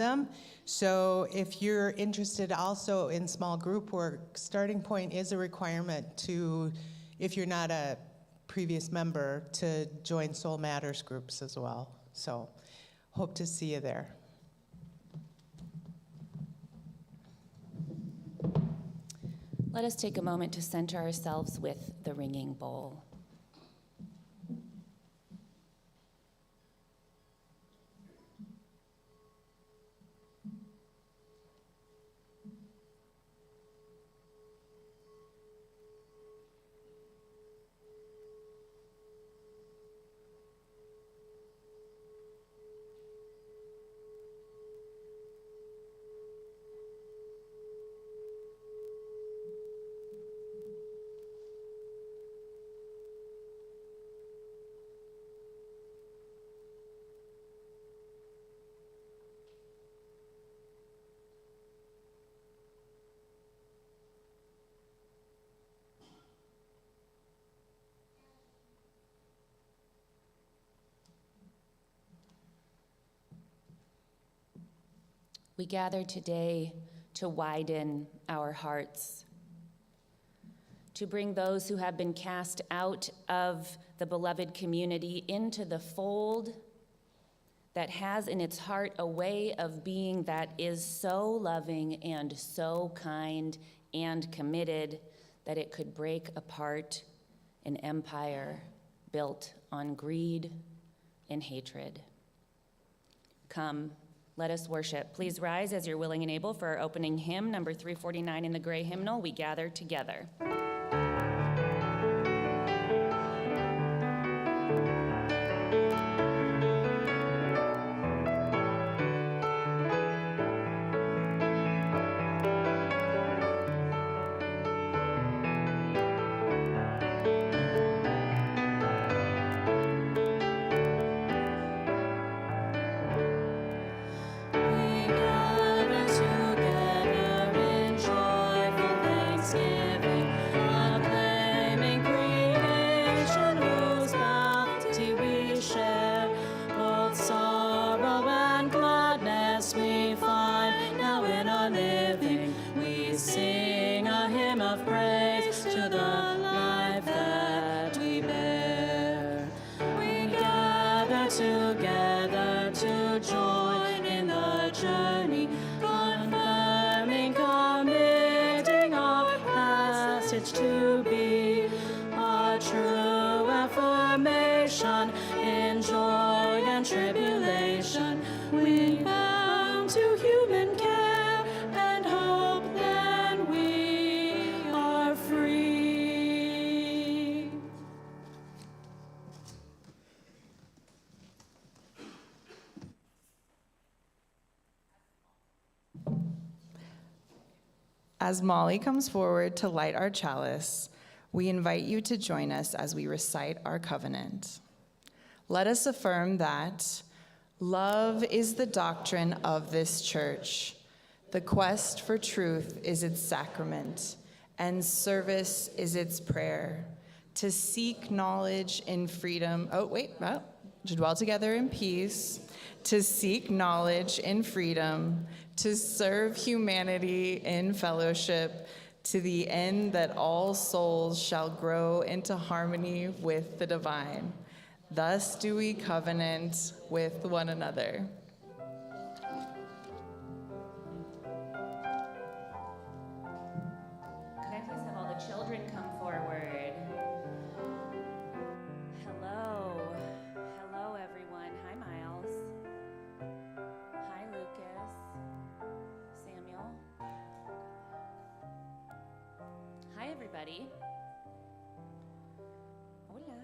them. So if you're interested also in small group work, starting point is a requirement to, if you're not a previous member, to join Soul Matters groups as well. So hope to see you there. Let us take a moment to center ourselves with the ringing bowl. We gather today to widen our hearts, to bring those who have been cast out of the beloved community into the fold that has in its heart a way of being that is so loving and so kind and committed that it could break apart an empire built on greed and hatred. Come. Let us worship. Please rise as you're willing and able for our opening hymn, number 349 in the gray hymnal, We Gather Together. Together to join in the journey, confirming, committing our passage to be a true affirmation in joy and tribulation. We bow to human care and hope, then we are free. As Molly comes forward to light our chalice, we invite you to join us as we recite our covenant. Let us affirm that love is the doctrine of this church, the quest for truth is its sacrament, and service is its prayer. To seek knowledge in freedom, to dwell together in peace, to seek knowledge in freedom, to serve humanity in fellowship, to the end that all souls shall grow into harmony with the divine. Thus do we covenant with one another. Could I please have all the children come forward? Hello. Hello, everyone. Hi, Miles. Hi, Lucas. Samuel. Hi, everybody. Hola,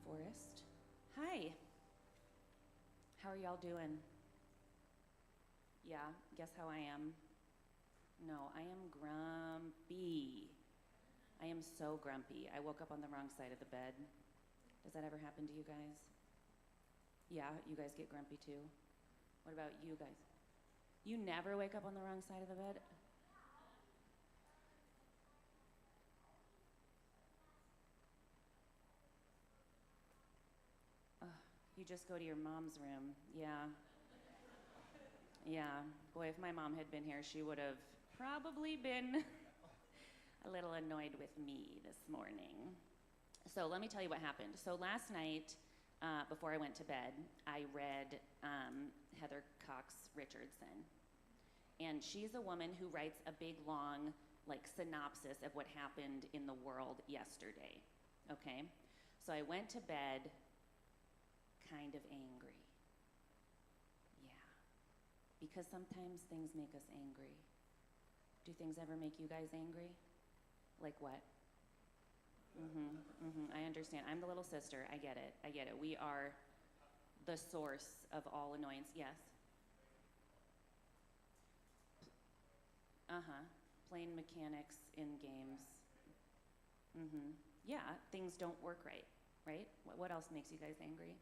Forrest. Hi. How are y'all doing? Yeah, guess how I am? No, I am grumpy. I am so grumpy. I woke up on the wrong side of the bed. Does that ever happen to you guys? Yeah, you guys get grumpy too? What about you guys? You never wake up on the wrong side of the bed? You just go to your mom's room. Yeah. Yeah, boy, if my mom had been here, she would have probably been a little annoyed with me this morning. So let me tell you what happened. So last night, before I went to bed, I read Heather Cox Richardson. And she's a woman who writes a big, long, like, synopsis of what happened in the world yesterday, okay? So I went to bed kind of angry. Yeah. Because sometimes things make us angry. Do things ever make you guys angry? Like what? I understand. I'm the little sister. I get it. I get it. We are the source of all annoyance. Yes? Playing mechanics in games. Yeah, things don't work right, right? What else makes you guys angry?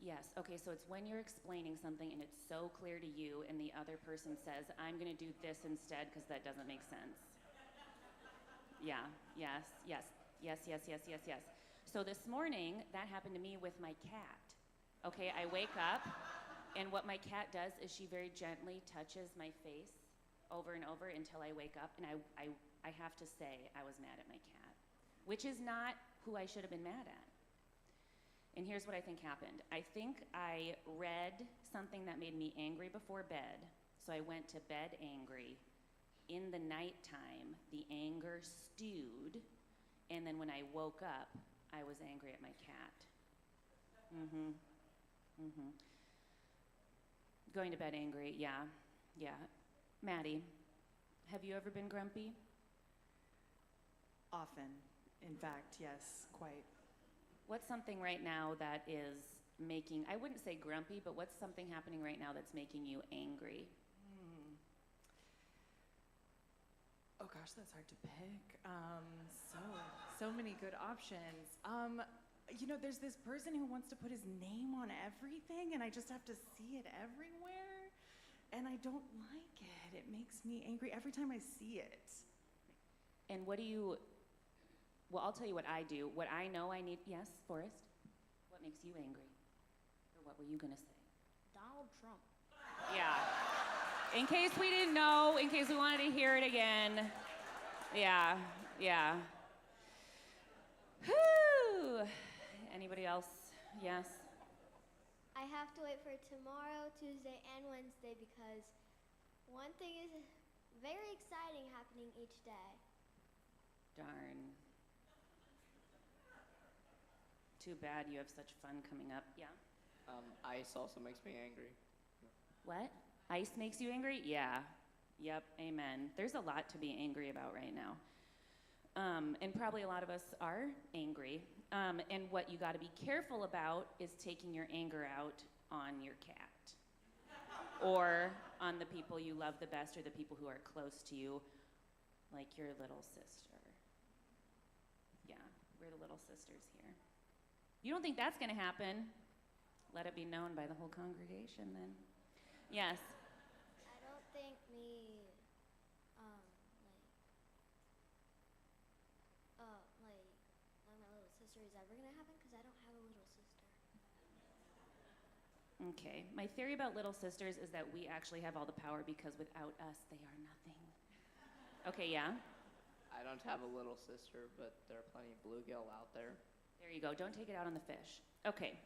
Yes, okay, so it's when you're explaining something and it's so clear to you and the other person says, I'm gonna do this instead because that doesn't make sense. Yeah, yes. So this morning, that happened to me with my cat. Okay, I wake up, and what my cat does is she very gently touches my face over and over until I wake up, and I have to say I was mad at my cat, which is not who I should have been mad at. And here's what I think happened. I think I read something that made me angry before bed, so I went to bed angry. In the nighttime, the anger stewed, and then when I woke up, I was angry at my cat. Going to bed angry, yeah. Maddie, have you ever been grumpy? Often. In fact, yes, quite. What's something right now that is making, I wouldn't say grumpy, but what's something happening right now that's making you angry? Oh gosh, that's hard to pick. So many good options. There's this person who wants to put his name on everything, and I just have to see it everywhere, and I don't like it. It makes me angry every time I see it. And well, I'll tell you what I do. What I know I need, yes, Forrest? What makes you angry? Or what were you gonna say? Donald Trump. Yeah. In case we didn't know, in case we wanted to hear it again. Yeah. Whew. Anybody else? Yes? I have to wait for tomorrow, Tuesday, and Wednesday because one thing is very exciting happening each day. Darn. Too bad you have such fun coming up. Yeah? Ice also makes me angry. What? Ice makes you angry? Yeah. Yep, amen. There's a lot to be angry about right now. And probably a lot of us are angry. And what you gotta be careful about is taking your anger out on your cat. Or on the people you love the best or the people who are close to you, like your little sister. Yeah, we're the little sisters here. You don't think that's gonna happen? Let it be known by the whole congregation then. Yes. I don't think my little sister is ever gonna happen because I don't have a little sister. Okay, my theory about little sisters is that we actually have all the power because without us, they are nothing. Okay, yeah? I don't have a little sister, but there are plenty of bluegill out there. There you go, don't take it out on the fish. Okay.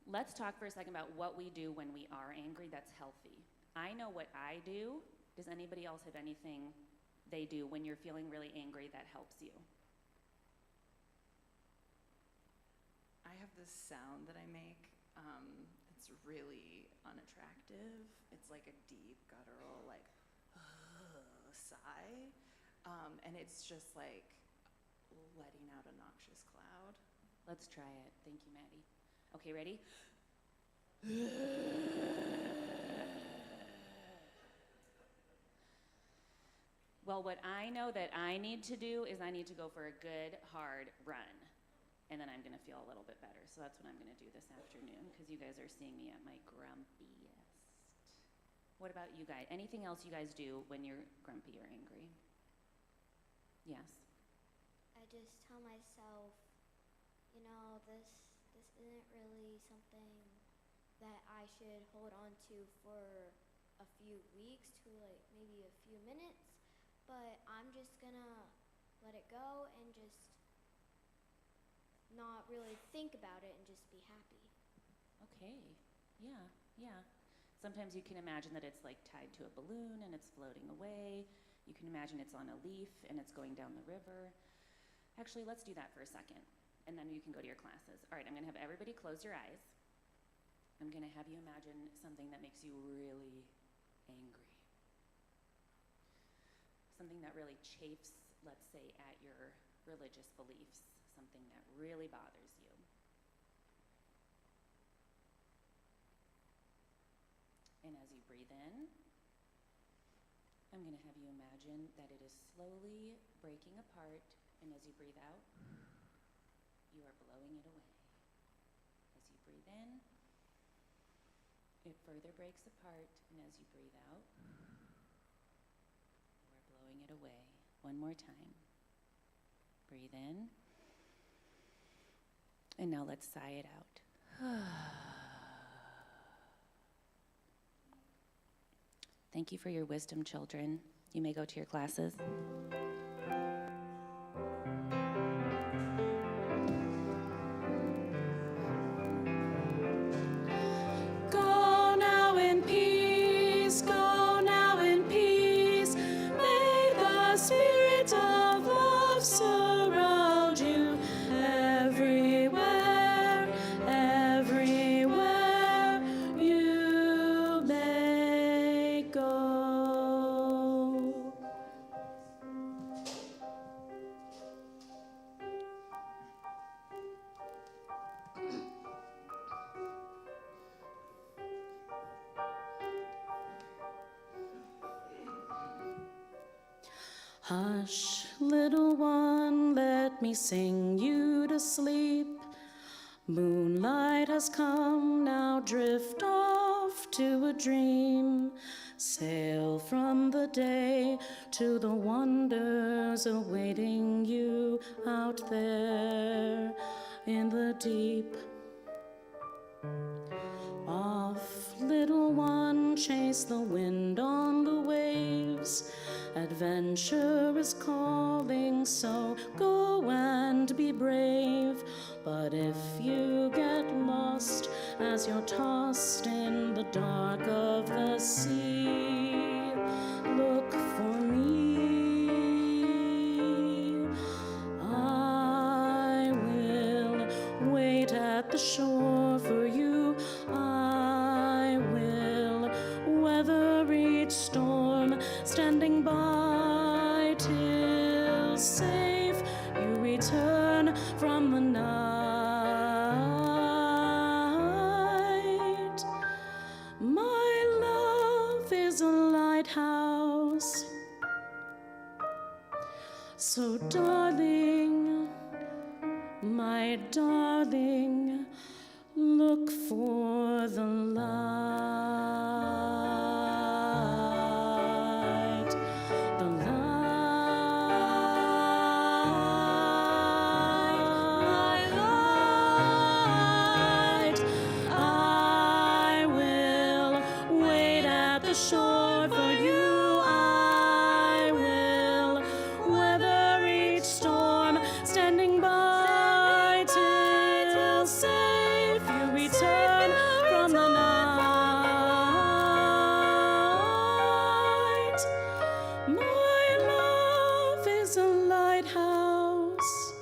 Let's talk for a second about what we do when we are angry that's healthy. I know what I do. Does anybody else have anything they do when you're feeling really angry that helps you? I have this sound that I make. It's really unattractive. It's like a deep, guttural, like, sigh. And it's just like letting out a noxious cloud. Let's try it. Thank you, Maddie. Okay, ready? Well, what I know that I need to do is I need to go for a good, hard run. And then I'm gonna feel a little bit better. So that's what I'm gonna do this afternoon, because you guys are seeing me at my grumpiest. What about you guys? Anything else you guys do when you're grumpy or angry? Yes. I just tell myself, you know, this isn't really something that I should hold on to for a few weeks to like maybe a few minutes, but I'm just gonna let it go and just not really think about it and just be happy. Okay. Yeah, yeah. Sometimes you can imagine that it's like tied to a balloon and it's floating away. You can imagine it's on a leaf and it's going down the river. Actually, let's do that for a second, and then you can go to your classes. All right, I'm gonna have everybody close your eyes. I'm gonna have you imagine something that makes you really angry. Something that really chafes, let's say, at your religious beliefs. Something that really bothers you. And as you breathe in, I'm going to have you imagine that it is slowly breaking apart, and as you breathe out, you are blowing it away. As you breathe in, it further breaks apart, and as you breathe out, you are blowing it away. One more time. Breathe in, and now let's sigh it out. Thank you for your wisdom, children. You may go to your classes. Go now in peace, go now in peace. May the spirit of love surround you everywhere, everywhere you may go. Hush, little one, let me sing you to sleep. Moonlight has come, now drift off to a dream. Sail from the day to the wonders awaiting you out there in the deep. Off, little one, chase the wind on the waves. Adventure is calling, so go and be brave. But if you get lost as you're tossed in the dark of the sea, look for me. I will wait at the shore for you. I will weather each storm, standing by till safe you return from the night. My love is a lighthouse, so darling, my darling, look for the light, the light. I will wait at the shore for you. I will weather each storm, standing by till safe you return from the night. My love is a lighthouse,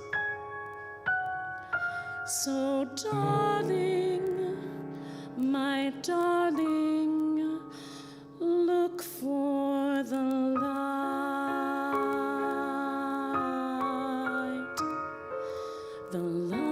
so darling, my darling, look for the light, the light.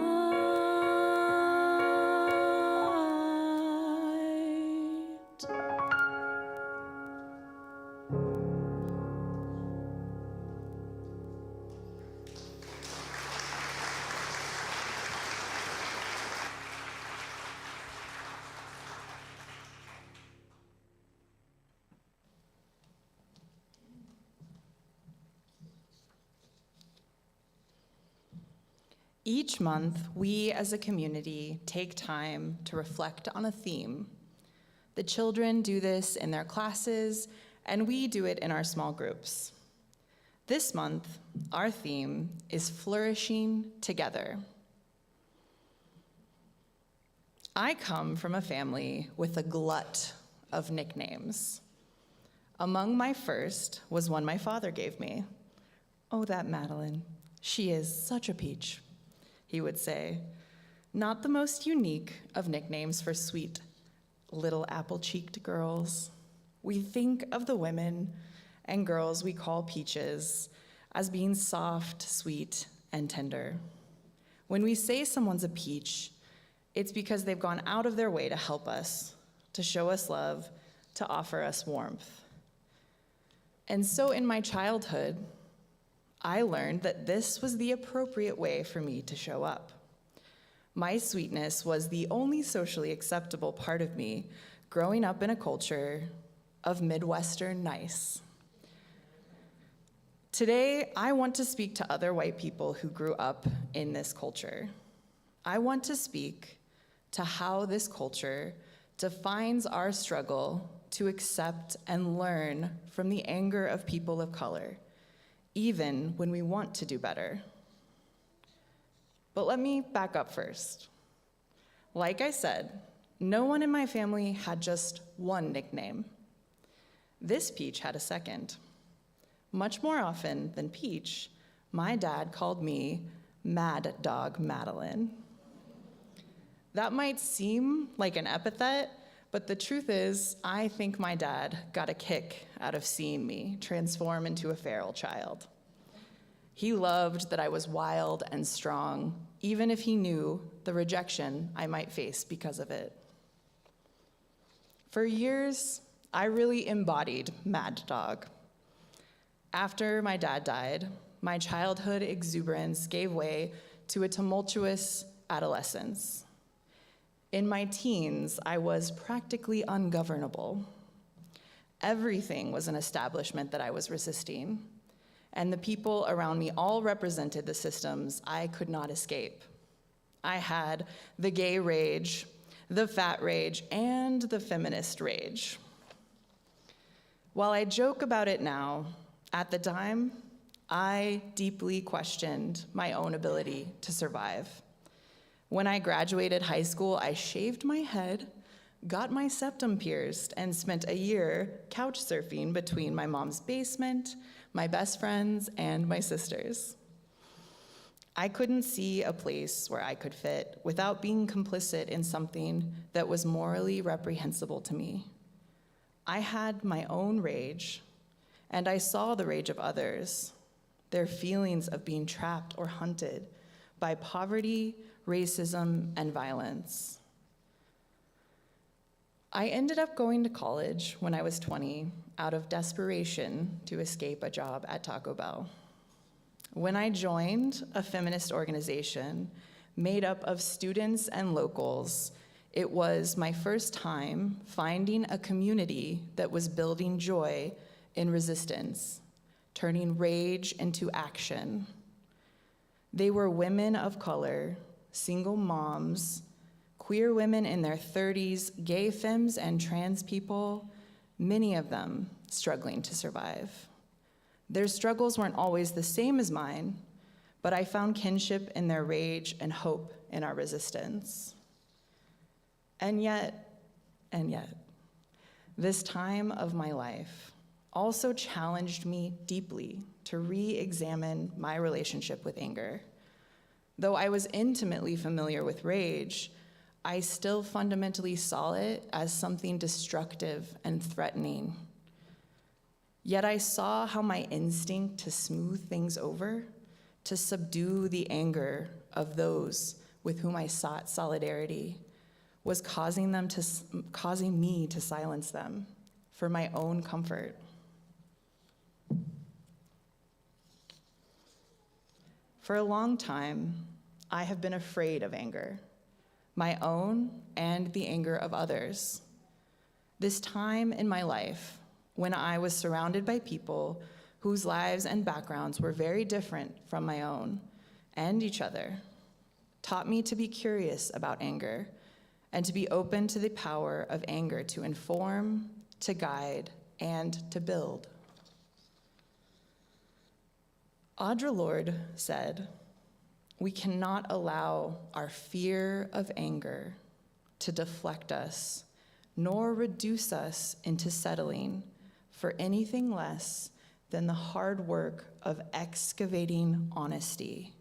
Each month, we as a community take time to reflect on a theme. The children do this in their classes, and we do it in our small groups. This month, our theme is flourishing together. I come from a family with a glut of nicknames. Among my first was one my father gave me. "Oh, that Madeline, she is such a peach," he would say. Not the most unique of nicknames for sweet, little apple-cheeked girls. We think of the women and girls we call peaches as being soft, sweet, and tender. When we say someone's a peach, it's because they've gone out of their way to help us, to show us love, to offer us warmth. And so in my childhood, I learned that this was the appropriate way for me to show up. My sweetness was the only socially acceptable part of me growing up in a culture of Midwestern nice. Today, I want to speak to other white people who grew up in this culture. I want to speak to how this culture defines our struggle to accept and learn from the anger of people of color, even when we want to do better. But let me back up first. Like I said, no one in my family had just one nickname. This peach had a second. Much more often than Peach, my dad called me Mad Dog Madeline. That might seem like an epithet, but the truth is, I think my dad got a kick out of seeing me transform into a feral child. He loved that I was wild and strong, even if he knew the rejection I might face because of it. For years, I really embodied Mad Dog. After my dad died, my childhood exuberance gave way to a tumultuous adolescence. In my teens, I was practically ungovernable. Everything was an establishment that I was resisting, and the people around me all represented the systems I could not escape. I had the gay rage, the fat rage, and the feminist rage. While I joke about it now, at the time, I deeply questioned my own ability to survive. When I graduated high school, I shaved my head, got my septum pierced, and spent a year couch surfing between my mom's basement, my best friends, and my sisters. I couldn't see a place where I could fit without being complicit in something that was morally reprehensible to me. I had my own rage, and I saw the rage of others, their feelings of being trapped or hunted by poverty, racism, and violence. I ended up going to college when I was 20 out of desperation to escape a job at Taco Bell. When I joined a feminist organization made up of students and locals, it was my first time finding a community that was building joy in resistance, turning rage into action. They were women of color, single moms, queer women in their 30s, gay femmes and trans people, many of them struggling to survive. Their struggles weren't always the same as mine, but I found kinship in their rage and hope in our resistance. And yet, this time of my life also challenged me deeply to re-examine my relationship with anger. Though I was intimately familiar with rage, I still fundamentally saw it as something destructive and threatening. Yet I saw how my instinct to smooth things over, to subdue the anger of those with whom I sought solidarity, was causing me to silence them for my own comfort. For a long time, I have been afraid of anger, my own and the anger of others. This time in my life, when I was surrounded by people whose lives and backgrounds were very different from my own and each other, taught me to be curious about anger and to be open to the power of anger to inform, to guide, and to build. Audre Lorde said, "We cannot allow our fear of anger to deflect us, nor reduce us into settling for anything less than the hard work of excavating honesty."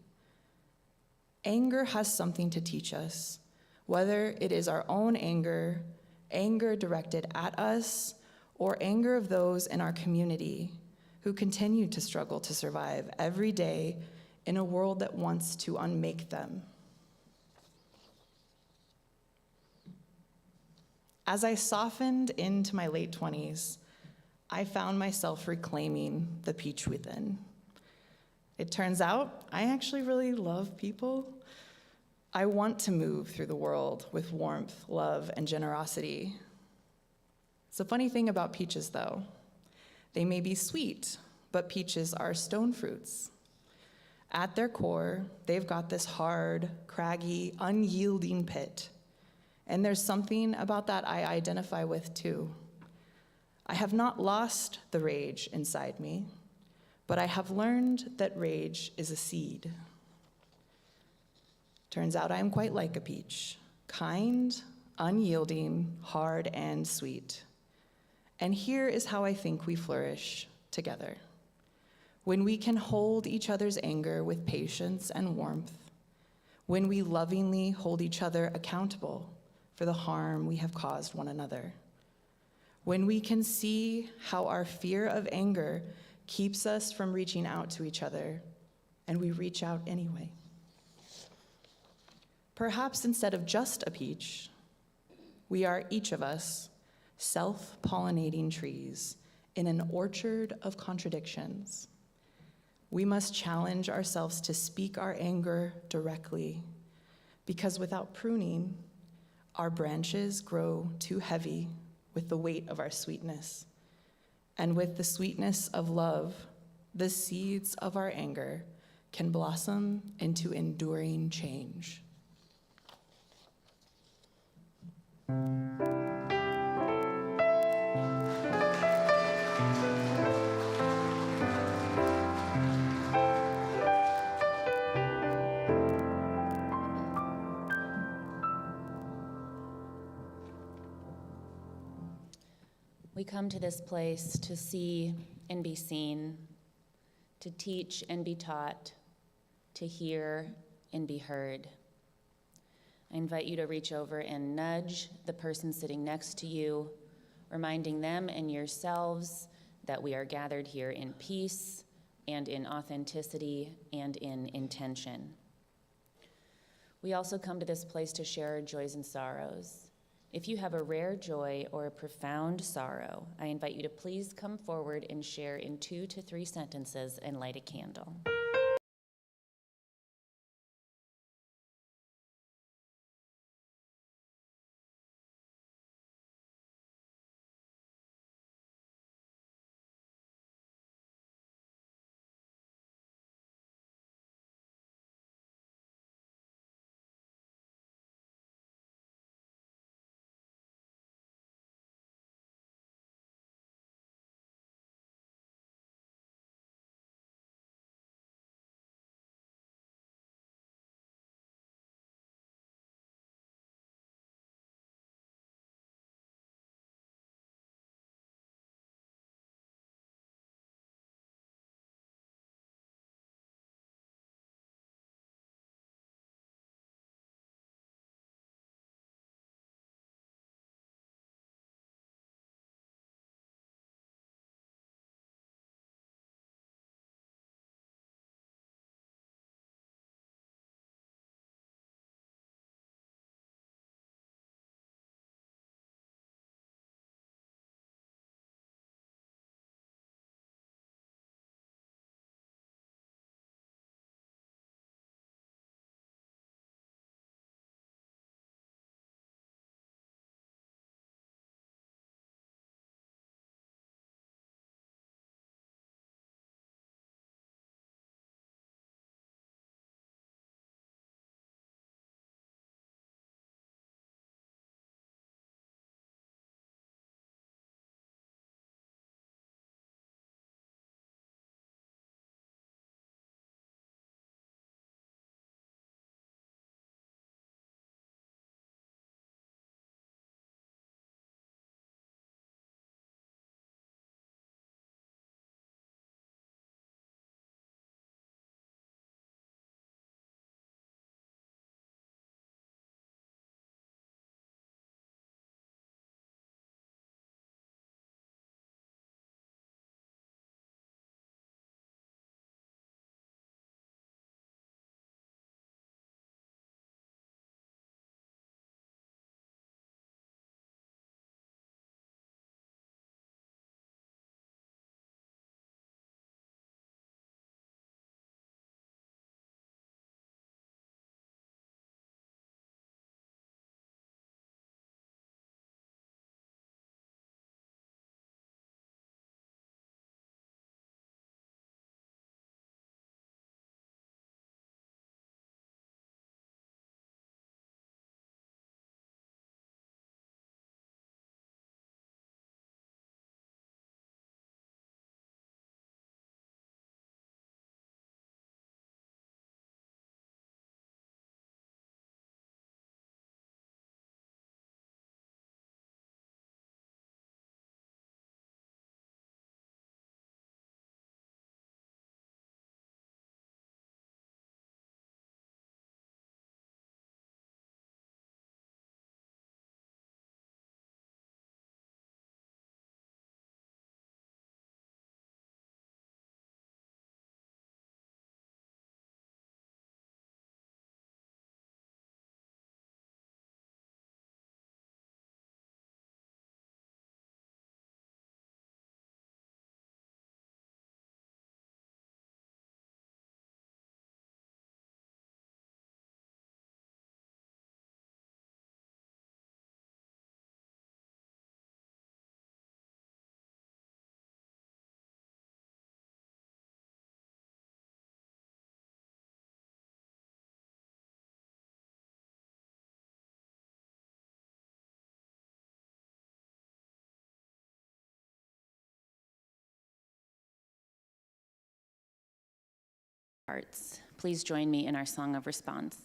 Anger has something to teach us, whether it is our own anger, anger directed at us, or anger of those in our community who continue to struggle to survive every day in a world that wants to unmake them. As I softened into my late 20s, I found myself reclaiming the peach within. It turns out I actually really love people. I want to move through the world with warmth, love, and generosity. It's a funny thing about peaches, though. They may be sweet, but peaches are stone fruits. At their core, they've got this hard, craggy, unyielding pit. And there's something about that I identify with, too. I have not lost the rage inside me, but I have learned that rage is a seed. Turns out I am quite like a peach, kind, unyielding, hard, and sweet. And here is how I think we flourish together. When we can hold each other's anger with patience and warmth, when we lovingly hold each other accountable for the harm we have caused one another, when we can see how our fear of anger keeps us from reaching out to each other, and we reach out anyway. Perhaps instead of just a peach, we are each of us self-pollinating trees in an orchard of contradictions. We must challenge ourselves to speak our anger directly, because without pruning, our branches grow too heavy with the weight of our sweetness. And with the sweetness of love, the seeds of our anger can blossom into enduring change. We come to this place to see and be seen, to teach and be taught, to hear and be heard. I invite you to reach over and nudge the person sitting next to you, reminding them and yourselves that we are gathered here in peace and in authenticity and in intention. We also come to this place to share our joys and sorrows. If you have a rare joy or a profound sorrow, I invite you to please come forward and share in 2 to 3 sentences and light a candle. hearts. Please join me in our song of response.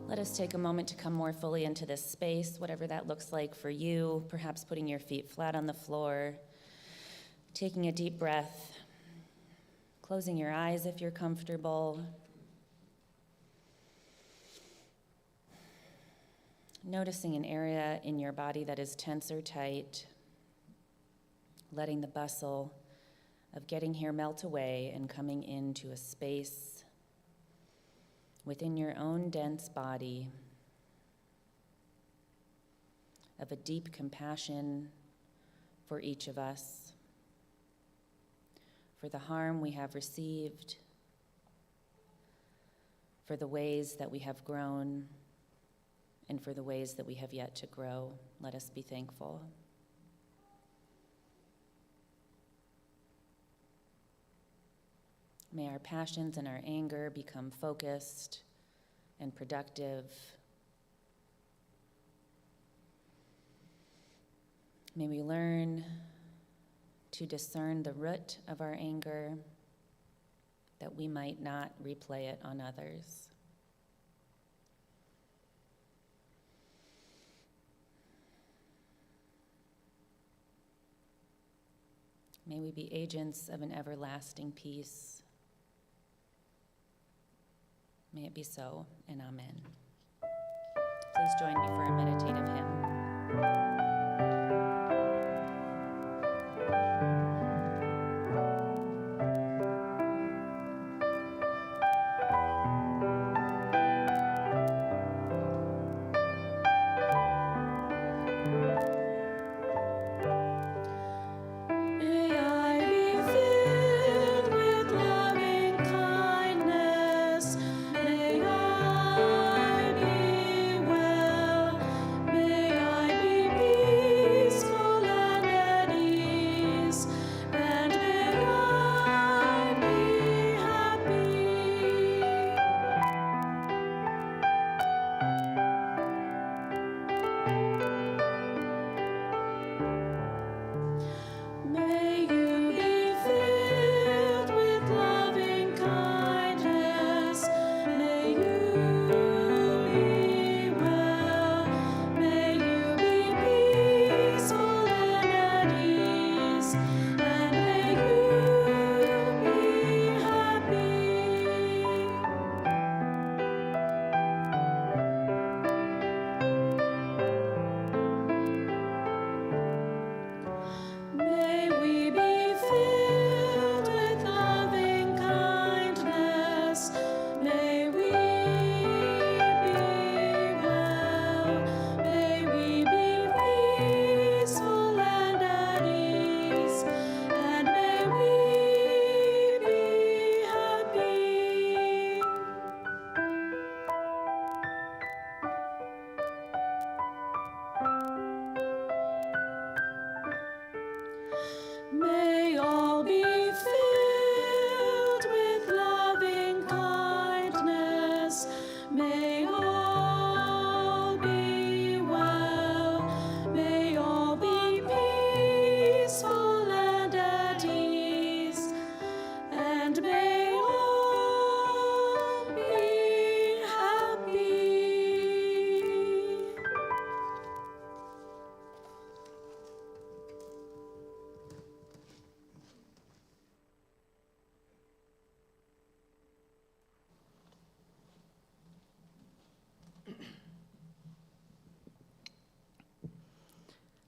Let us take a moment to come more fully into this space, whatever that looks like for you, perhaps putting your feet flat on the floor, taking a deep breath, closing your eyes if you're comfortable, noticing an area in your body that is tense or tight, letting the bustle of getting here melt away and coming into a space within your own dense body of a deep compassion for each of us, for the harm we have received, for the ways that we have grown, and for the ways that we have yet to grow. Let us be thankful. May our passions and our anger become focused and productive. May we learn to discern the root of our anger, that we might not replay it on others. May we be agents of an everlasting peace. May it be so, and amen. Please join me for a meditative hymn.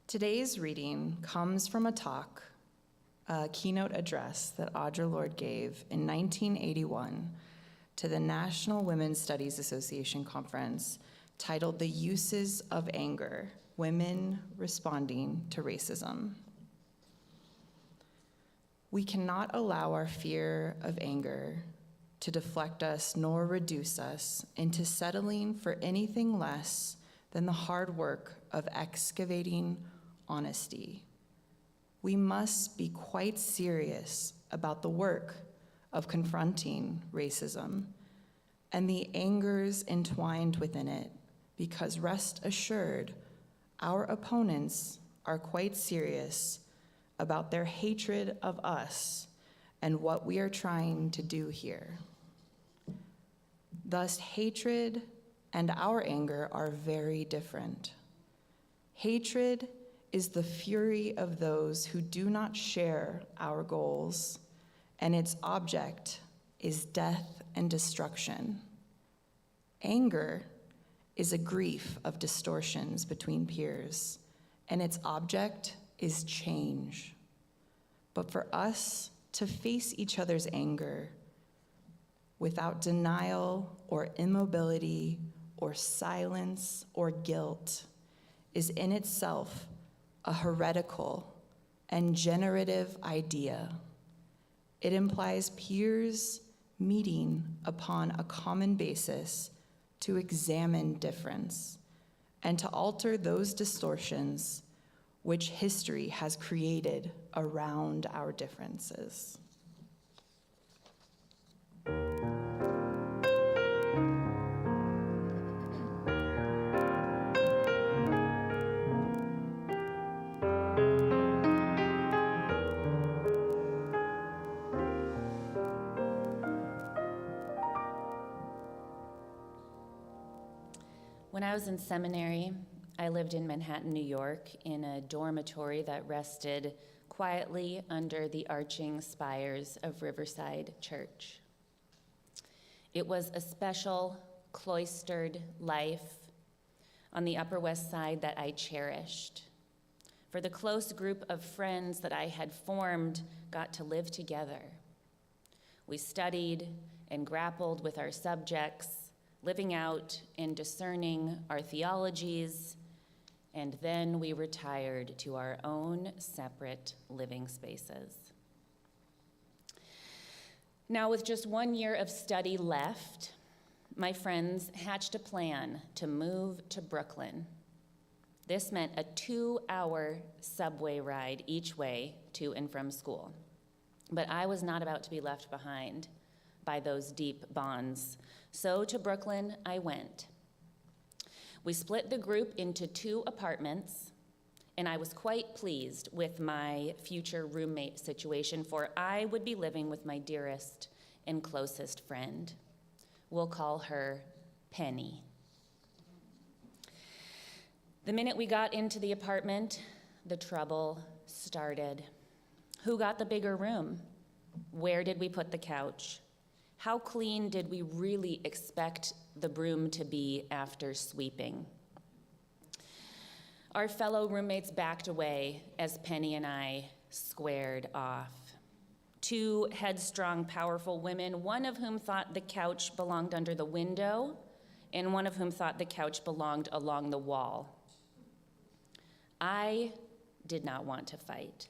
Today's reading comes from a talk, a keynote address that Audre Lorde gave in 1981 to the National Women's Studies Association conference titled The Uses of Anger, Women Responding to Racism. We cannot allow our fear of anger to deflect us nor reduce us into settling for anything less than the hard work of excavating honesty. We must be quite serious about the work of confronting racism and the angers entwined within it, because rest assured, our opponents are quite serious about their hatred of us and what we are trying to do here. Thus, hatred and our anger are very different. Hatred is the fury of those who do not share our goals, and its object is death and destruction. Anger is a grief of distortions between peers, and its object is change. But for us to face each other's anger without denial or immobility or silence or guilt is in itself a heretical and generative idea. It implies peers meeting upon a common basis to examine difference and to alter those distortions which history has created around our differences. When I was in seminary, I lived in Manhattan, New York, in a dormitory that rested quietly under the arching spires of Riverside Church. It was a special, cloistered life on the Upper West Side that I cherished. For the close group of friends that I had formed got to live together. We studied and grappled with our subjects, living out and discerning our theologies, and then we retired to our own separate living spaces. Now, with just 1 year of study left, my friends hatched a plan to move to Brooklyn. This meant a 2-hour subway ride each way to and from school. But I was not about to be left behind by those deep bonds. So to Brooklyn I went. We split the group into 2 apartments, and I was quite pleased with my future roommate situation, for I would be living with my dearest and closest friend. We'll call her Penny. The minute we got into the apartment, the trouble started. Who got the bigger room? Where did we put the couch? How clean did we really expect the broom to be after sweeping? Our fellow roommates backed away as Penny and I squared off. 2 headstrong, powerful women, one of whom thought the couch belonged under the window, and one of whom thought the couch belonged along the wall. I did not want to fight.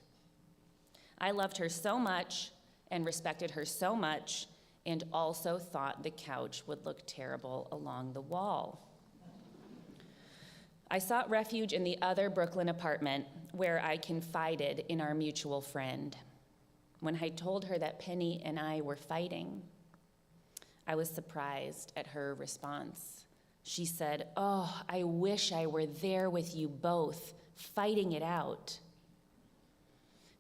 I loved her so much and respected her so much, and also thought the couch would look terrible along the wall. I sought refuge in the other Brooklyn apartment, where I confided in our mutual friend. When I told her that Penny and I were fighting, I was surprised at her response. She said, "Oh, I wish I were there with you both, fighting it out."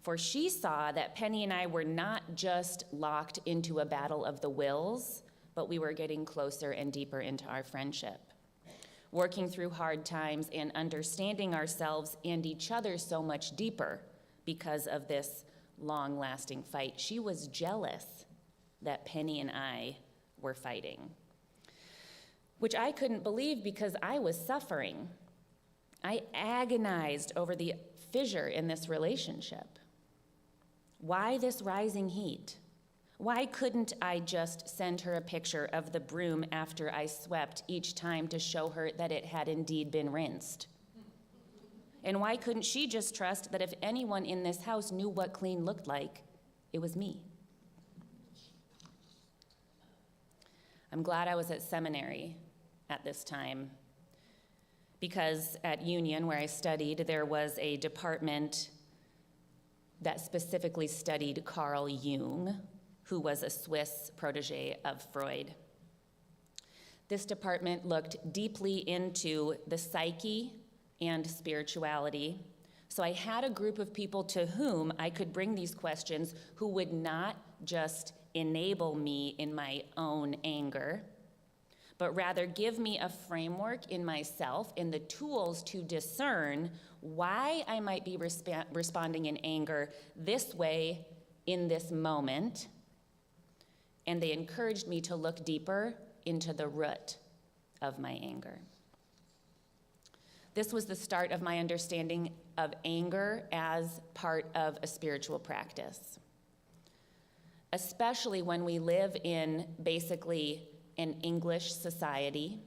For she saw that Penny and I were not just locked into a battle of the wills, but we were getting closer and deeper into our friendship, working through hard times and understanding ourselves and each other so much deeper because of this long-lasting fight. She was jealous that Penny and I were fighting, which I couldn't believe because I was suffering. I agonized over the fissure in this relationship. Why this rising heat? Why couldn't I just send her a picture of the broom after I swept each time to show her that it had indeed been rinsed? And why couldn't she just trust that if anyone in this house knew what clean looked like, it was me? I'm glad I was at seminary at this time, because at Union, where I studied, there was a department that specifically studied Carl Jung, who was a Swiss protege of Freud. This department looked deeply into the psyche and spirituality. So I had a group of people to whom I could bring these questions who would not just enable me in my own anger, but rather give me a framework in myself and the tools to discern why I might be responding in anger this way in this moment. And they encouraged me to look deeper into the root of my anger. This was the start of my understanding of anger as part of a spiritual practice, especially when we live in basically an English society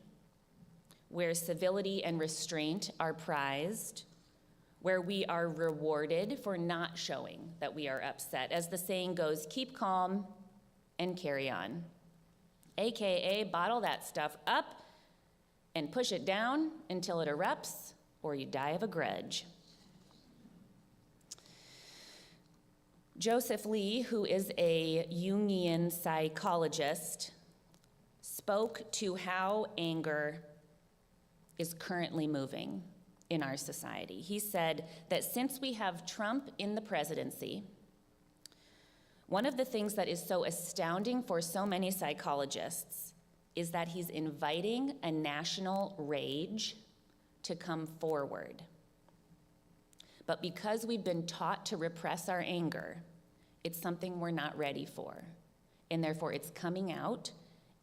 where civility and restraint are prized, where we are rewarded for not showing that we are upset. As the saying goes, keep calm and carry on, AKA bottle that stuff up and push it down until it erupts, or you die of a grudge. Joseph Lee, who is a Jungian psychologist, spoke to how anger is currently moving in our society. He said that since we have Trump in the presidency, one of the things that is so astounding for so many psychologists is that he's inviting a national rage to come forward. But because we've been taught to repress our anger, it's something we're not ready for. And therefore, it's coming out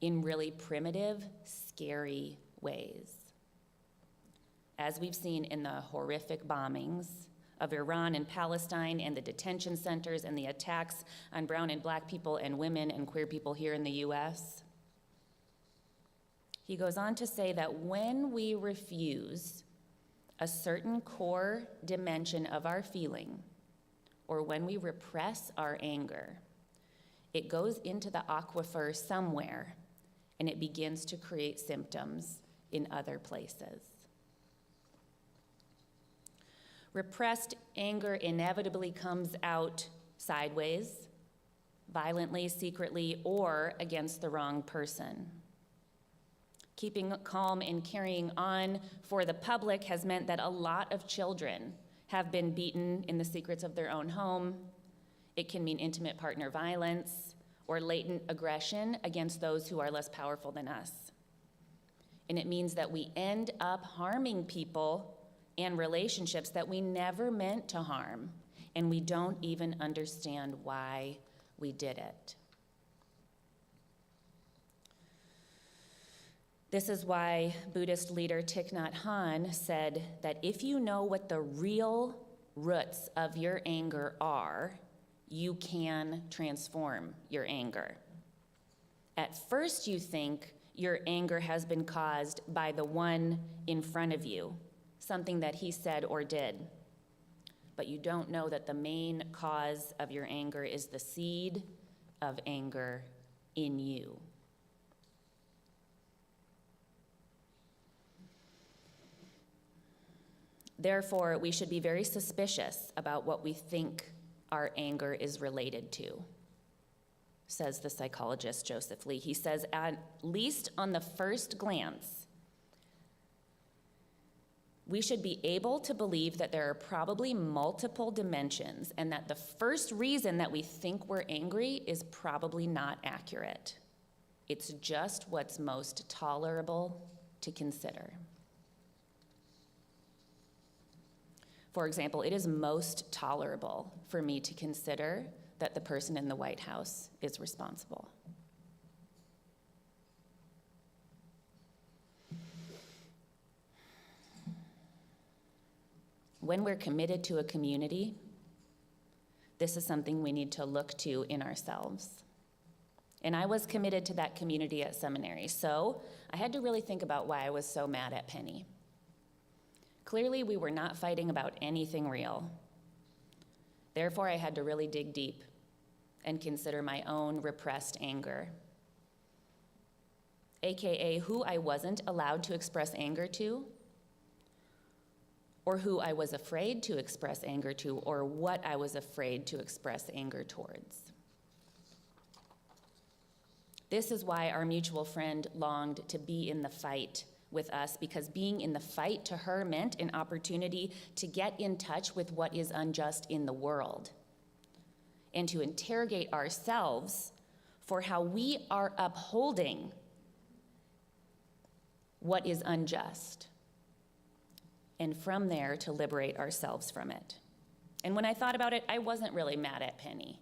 in really primitive, scary ways. As we've seen in the horrific bombings of Iran and Palestine and the detention centers and the attacks on brown and black people and women and queer people here in the US. He goes on to say that when we refuse a certain core dimension of our feeling, or when we repress our anger, it goes into the aquifer somewhere and it begins to create symptoms in other places. Repressed anger inevitably comes out sideways, violently, secretly, or against the wrong person. Keeping calm and carrying on for the public has meant that a lot of children have been beaten in the secrets of their own home. It can mean intimate partner violence or latent aggression against those who are less powerful than us. And it means that we end up harming people and relationships that we never meant to harm, and we don't even understand why we did it. This is why Buddhist leader Thich Nhat Hanh said that if you know what the real roots of your anger are, you can transform your anger. At first you think your anger has been caused by the one in front of you, something that he said or did. But you don't know that the main cause of your anger is the seed of anger in you. Therefore, we should be very suspicious about what we think our anger is related to, says the psychologist Joseph Lee. He says, at least on the first glance, we should be able to believe that there are probably multiple dimensions and that the first reason that we think we're angry is probably not accurate. It's just what's most tolerable to consider. For example, it is most tolerable for me to consider that the person in the White House is responsible. When we're committed to a community, this is something we need to look to in ourselves. And I was committed to that community at seminary, so I had to really think about why I was so mad at Penny. Clearly, we were not fighting about anything real. Therefore, I had to really dig deep and consider my own repressed anger, AKA who I wasn't allowed to express anger to, or who I was afraid to express anger to, or what I was afraid to express anger towards. This is why our mutual friend longed to be in the fight with us, because being in the fight to her meant an opportunity to get in touch with what is unjust in the world and to interrogate ourselves for how we are upholding what is unjust, and from there to liberate ourselves from it. And when I thought about it, I wasn't really mad at Penny.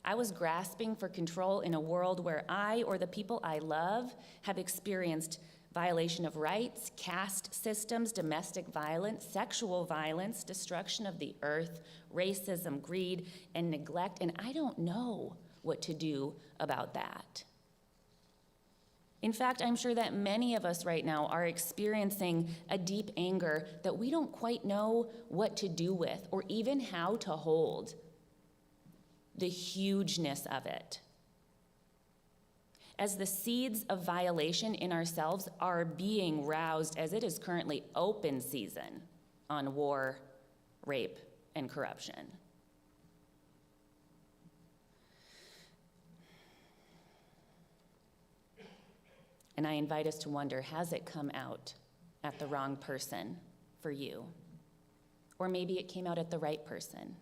I was grasping for control in a world where I or the people I love have experienced violation of rights, caste systems, domestic violence, sexual violence, destruction of the earth, racism, greed, and neglect, and I don't know what to do about that. In fact, I'm sure that many of us right now are experiencing a deep anger that we don't quite know what to do with or even how to hold the hugeness of it. As the seeds of violation in ourselves are being roused, as it is currently open season on war, rape, and corruption. And I invite us to wonder, has it come out at the wrong person for you? Or maybe it came out at the right person.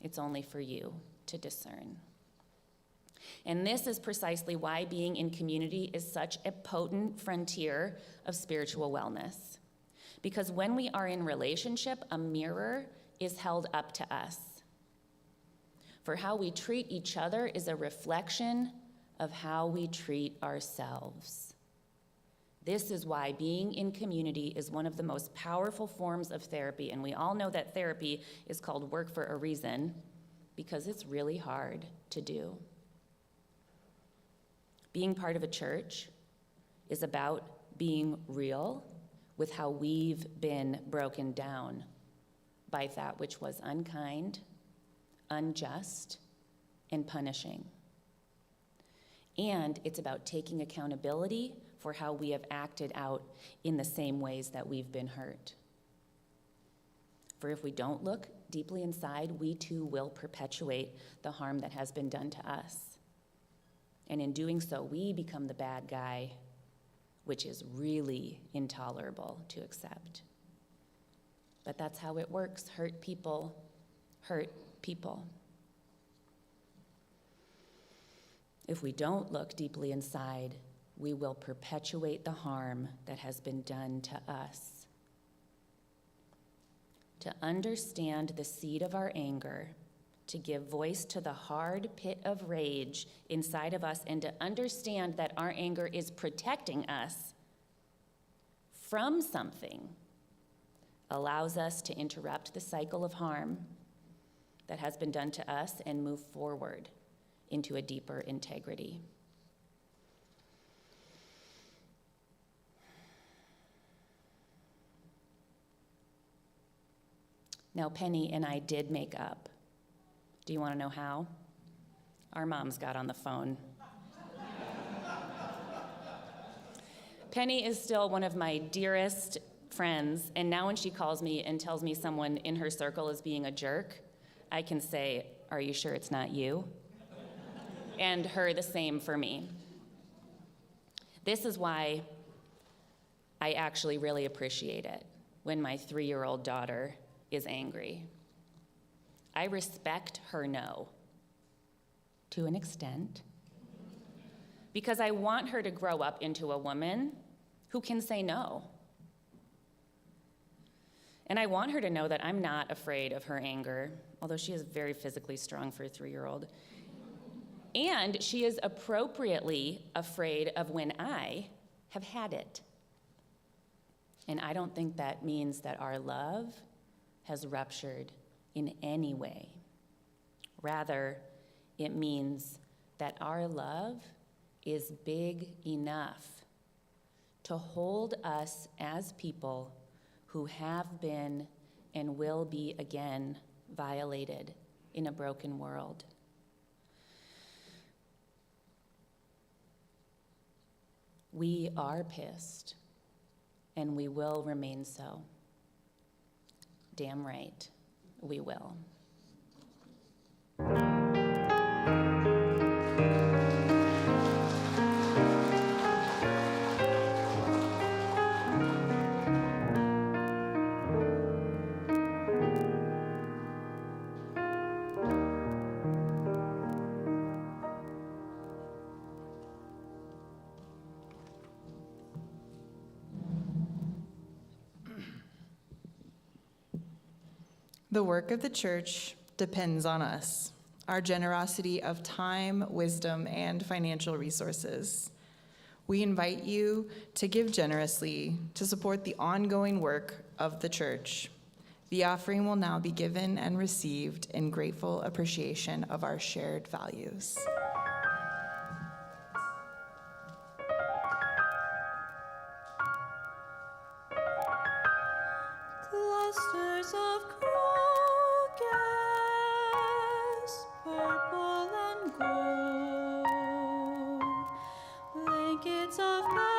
It's only for you to discern. And this is precisely why being in community is such a potent frontier of spiritual wellness. Because when we are in relationship, a mirror is held up to us. For how we treat each other is a reflection of how we treat ourselves. This is why being in community is one of the most powerful forms of therapy, and we all know that therapy is called work for a reason, because it's really hard to do. Being part of a church is about being real with how we've been broken down by that which was unkind, unjust, and punishing. And it's about taking accountability for how we have acted out in the same ways that we've been hurt. For if we don't look deeply inside, we too will perpetuate the harm that has been done to us. And in doing so, we become the bad guy, which is really intolerable to accept. But that's how it works. Hurt people hurt people. If we don't look deeply inside, we will perpetuate the harm that has been done to us. To understand the seed of our anger, to give voice to the hard pit of rage inside of us, and to understand that our anger is protecting us from something, allows us to interrupt the cycle of harm that has been done to us and move forward into a deeper integrity. Now, Penny and I did make up. Do you want to know how? Our moms got on the phone. Penny is still one of my dearest friends, and now when she calls me and tells me someone in her circle is being a jerk, I can say, "Are you sure it's not you?" And her the same for me. This is why I actually really appreciate it when my 3-year-old daughter is angry. I respect her no, to an extent, because I want her to grow up into a woman who can say no. And I want her to know that I'm not afraid of her anger, although she is very physically strong for a 3-year-old. And she is appropriately afraid of when I have had it. And I don't think that means that our love has ruptured in any way. Rather, it means that our love is big enough to hold us as people who have been and will be again violated in a broken world. We are pissed, and we will remain so. Damn right, we will. The work of the church depends on us, our generosity of time, wisdom, and financial resources. We invite you to give generously to support the ongoing work of the church. The offering will now be given and received in grateful appreciation of our shared values. Clusters of crocus, purple and gold, blankets of pansies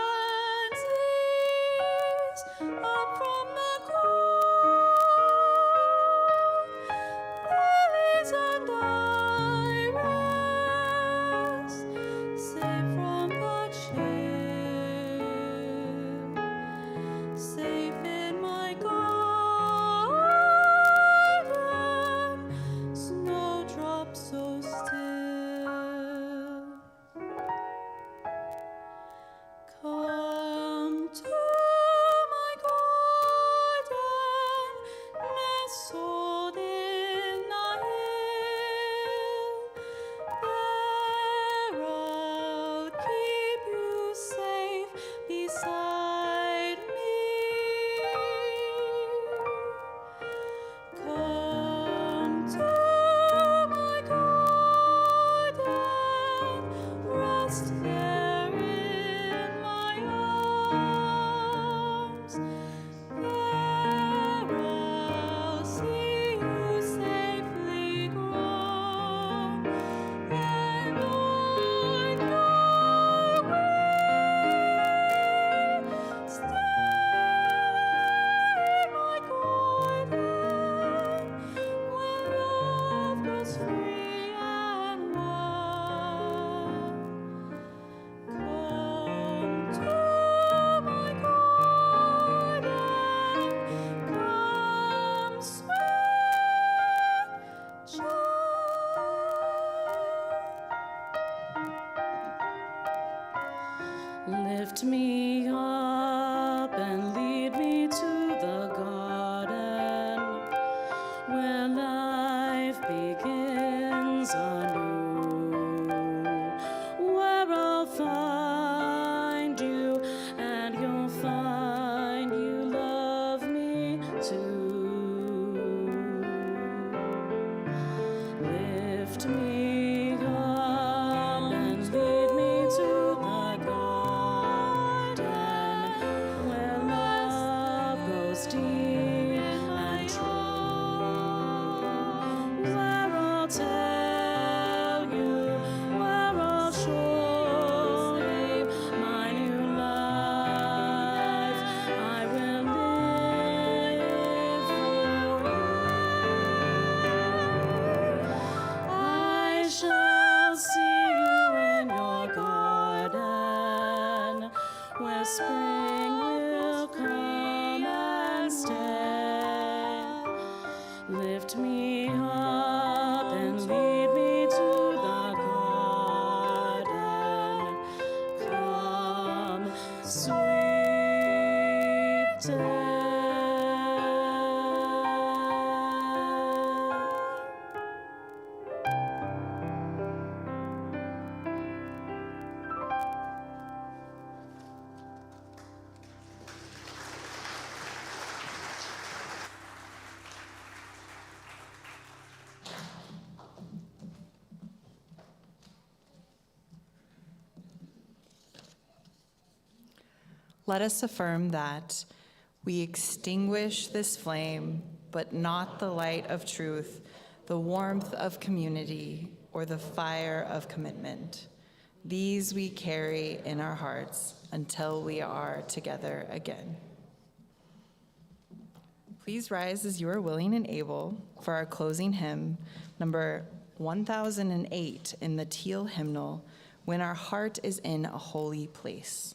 up from the cold, lilies and iris, safe from the chill, safe in my garden, snowdrops so still. Come to my garden, nestled in the hill. There I'll keep you safe beside me. Come to my garden, rest there in my arms. There I'll see you safely grow, and on your way, stay in my garden, where love grows free and wild. Come to my garden, come, sweet child. Lift me up and lead me to the garden where life begins anew, where I'll find you and you'll find you love me too. Lift me up and lead me to the garden where love grows deep and true, where I'll tell you, where I'll show you my new life. I will live for you. I shall see you in your garden, where spring will come and stay. Lift me up and lead me to the garden. Come, sweet day. let us affirm that we extinguish this flame, but not the light of truth, the warmth of community, or the fire of commitment. These we carry in our hearts until we are together again. Please rise as you are willing and able for our closing hymn, number 1008 in the teal hymnal, When Our Heart is in a Holy Place.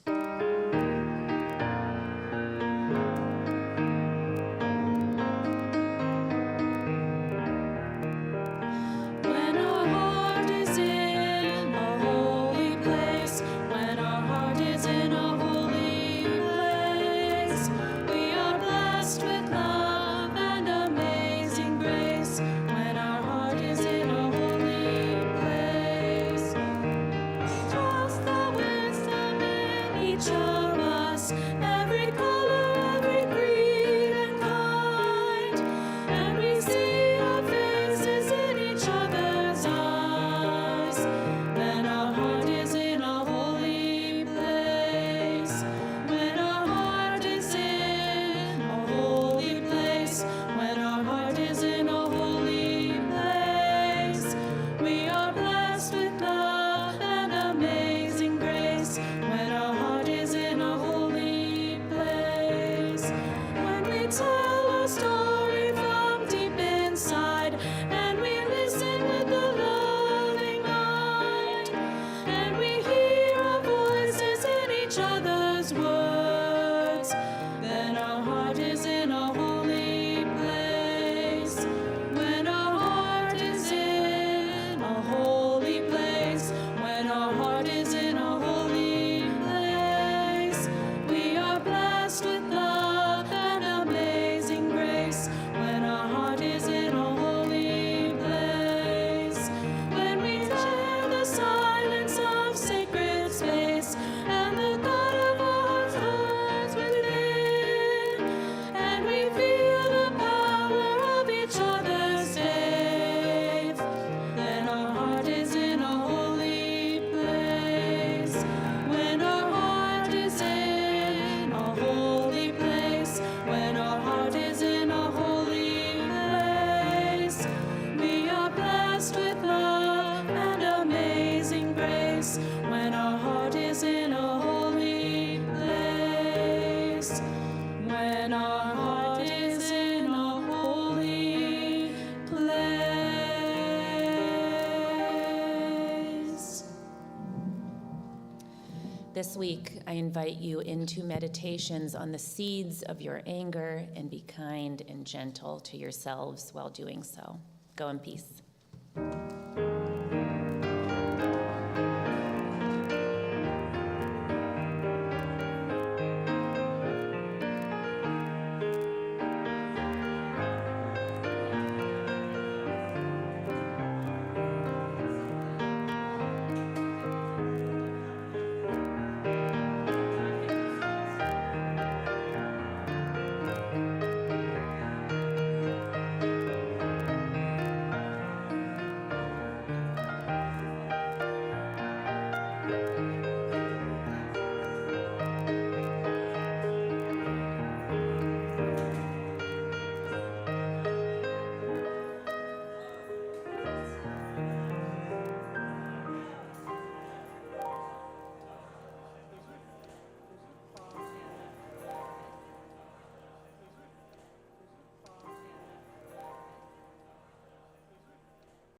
This week, I invite you into meditations on the seeds of your anger and be kind and gentle to yourselves while doing so. Go in peace.